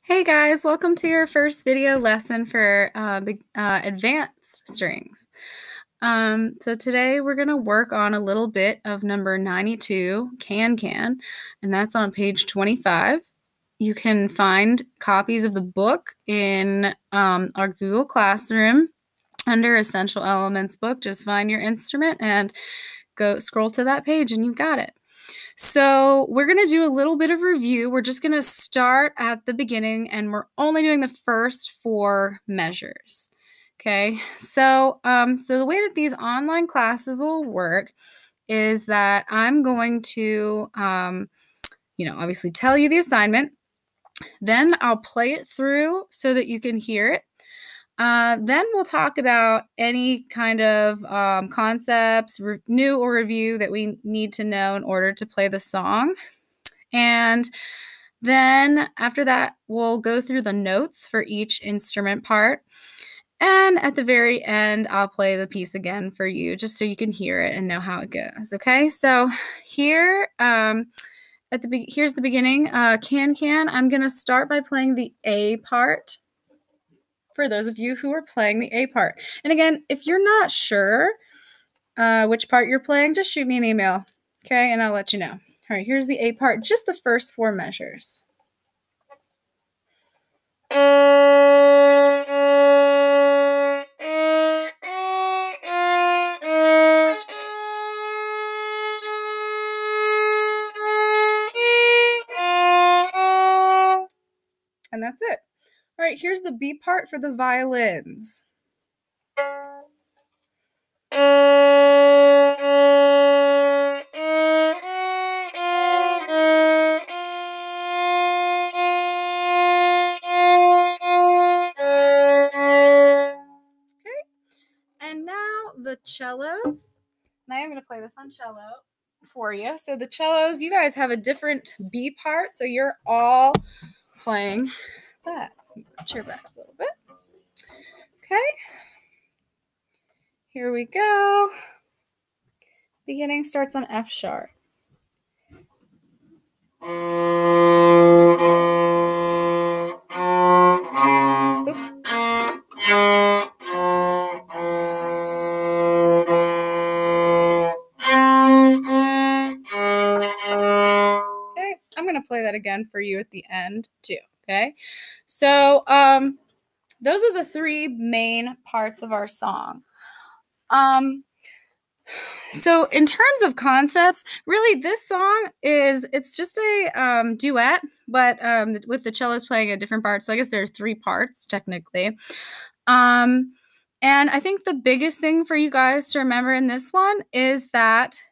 Hey guys, welcome to your first video lesson for advanced strings. So today we're going to work on a little bit of number 92, Can, and that's on page 25. You can find copies of the book in our Google Classroom under Essential Elements book. Just find your instrument and go scroll to that page and you've got it. So we're going to do a little bit of review. We're just going to start at the beginning and we're only doing the first 4 measures. Okay, so the way that these online classes will work is that I'm going to, obviously tell you the assignment. Then I'll play it through so that you can hear it. Then we'll talk about any kind of concepts, new or review that we need to know in order to play the song. And then after that, we'll go through the notes for each instrument part. And at the very end, I'll play the piece again for you just so you can hear it and know how it goes. Okay, so here here's the beginning. Can. I'm going to start by playing the A part for those of you who are playing the A part. And again, if you're not sure which part you're playing, just shoot me an email, okay, and I'll let you know. All right, here's the A part, just the first 4 measures. And that's it. All right, here's the B part for the violins. Okay, and now the cellos. And I am going to play this on cello for you. So the cellos, you guys have a different B part, so you're all playing that. Chair back a little bit. Okay. Here we go. Beginning starts on F sharp. Oops. Okay, I'm going to play that again for you at the end too. Okay, so those are the 3 main parts of our song. So in terms of concepts, really this song it's just a duet, but with the cellos playing a different part. So I guess there are 3 parts technically. And I think the biggest thing for you guys to remember in this one is that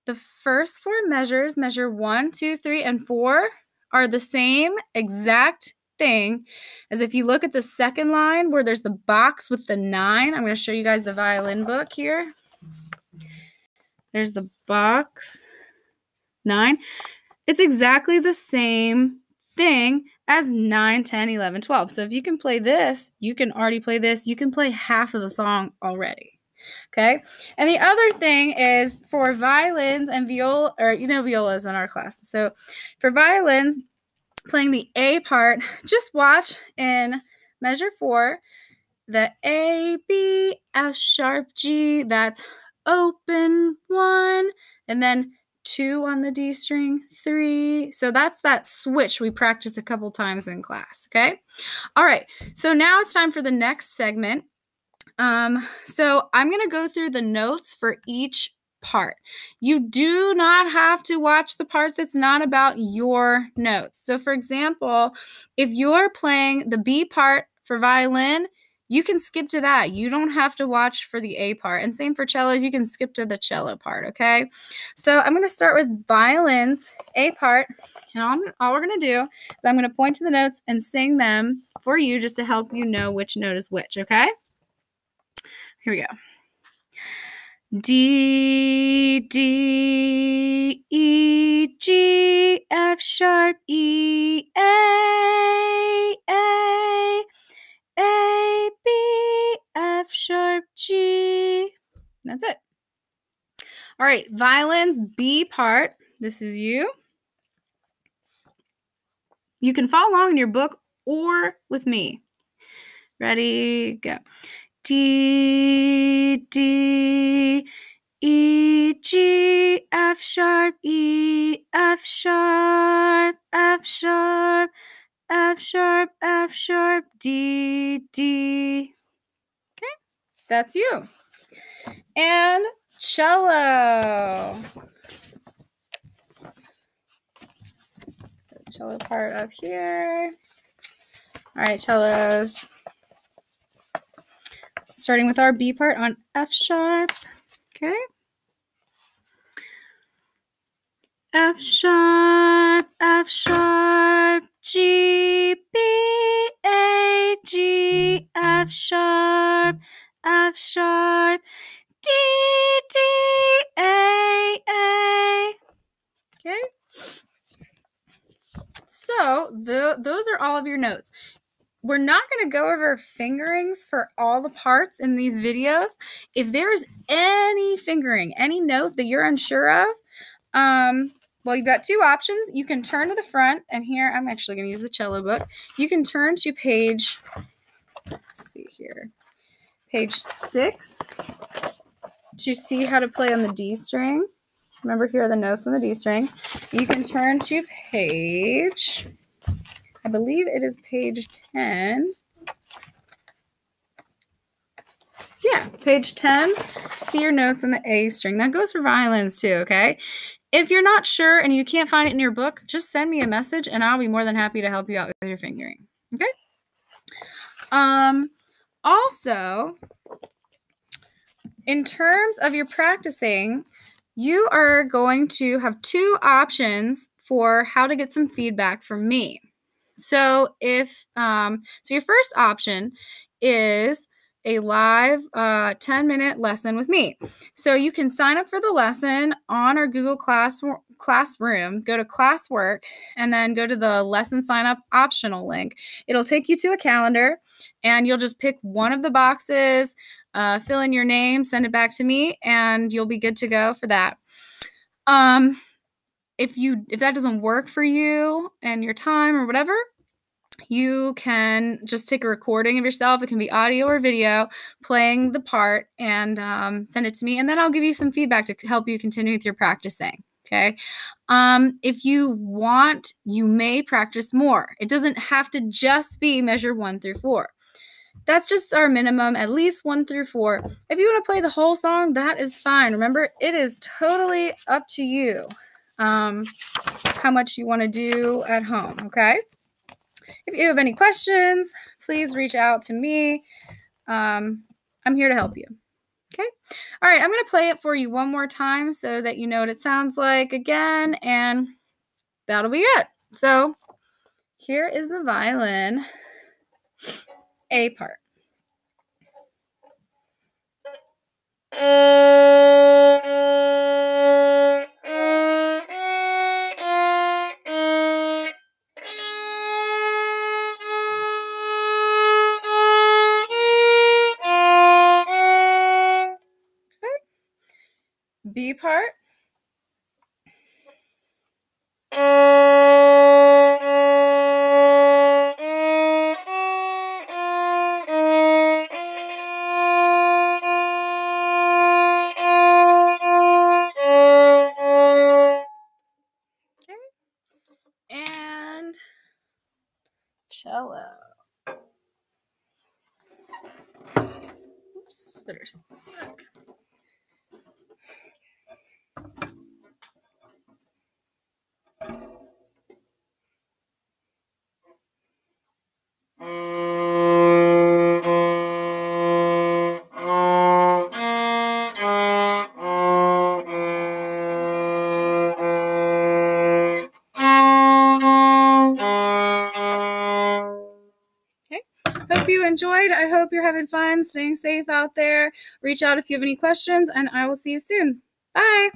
the first 4 measures, measure 1, 2, 3, and 4, are the same exact thing as if you look at the second line where there's the box with the 9. I'm going to show you guys the violin book here. There's the box, 9. It's exactly the same thing as 9, 10, 11, 12. So if you can play this, you can already play this. You can play half of the song already. Okay, and the other thing is for violins and viola, or violas in our class. So for violins, playing the A part, just watch in measure 4, the A, B, F sharp, G, that's open 1, and then 2 on the D string, 3. So that's that switch we practiced a couple times in class, okay? All right, so now it's time for the next segment. So I'm going to go through the notes for each part. You do not have to watch the part that's not about your notes. So for example, if you're playing the B part for violin, you can skip to that. You don't have to watch for the A part. And same for cellos, you can skip to the cello part, okay? So I'm going to start with violins, A part, and all we're going to do is I'm going to point to the notes and sing them for you just to help you know which note is which, okay? Here we go. D, D, E, G, F sharp, E, A, B, F sharp, G. That's it. All right, violins, B part. This is you. You can follow along in your book or with me. Ready, go. D, D, E, G, F sharp, E, F sharp, F sharp, F sharp, F sharp, D, D. Okay, that's you. And cello. The cello part up here. All right, cellos. Starting with our B part on F sharp. Okay. F sharp, G, B, A, G, F sharp, D, D, A. Okay. So those are all of your notes. We're not going to go over fingerings for all the parts in these videos. If there's any fingering, any note that you're unsure of, well, you've got two options. You can turn to the front, and here I'm actually going to use the cello book. You can turn to page, let's see here, page 6 to see how to play on the D string. Remember, here are the notes on the D string. You can turn to page, I believe it is page 10. Yeah, page 10 to see your notes on the A string. That goes for violins too, okay? If you're not sure and you can't find it in your book, just send me a message and I'll be more than happy to help you out with your fingering, okay? Also, in terms of your practicing, you are going to have two options for how to get some feedback from me. So if so your first option is a live 10-minute lesson with me. So you can sign up for the lesson on our Google Classroom, go to classwork, and then go to the lesson sign up optional link. It'll take you to a calendar, and you'll just pick one of the boxes, fill in your name, send it back to me, and you'll be good to go for that. If that doesn't work for you and your time or whatever, you can just take a recording of yourself. It can be audio or video playing the part and send it to me. And then I'll give you some feedback to help you continue with your practicing. Okay. If you want, you may practice more. It doesn't have to just be measure 1 through 4. That's just our minimum, at least 1 through 4. If you want to play the whole song, that is fine. Remember, it is totally up to you how much you want to do at home. Okay. If you have any questions, please reach out to me. I'm here to help you. Okay. All right. I'm going to play it for you one more time so that you know what it sounds like again, and that'll be it. So here is the violin A part. B part. Okay. And cello. Oops, better set this back. Hope you enjoyed. I hope you're having fun, staying safe out there. Reach out if you have any questions, and I will see you soon. Bye.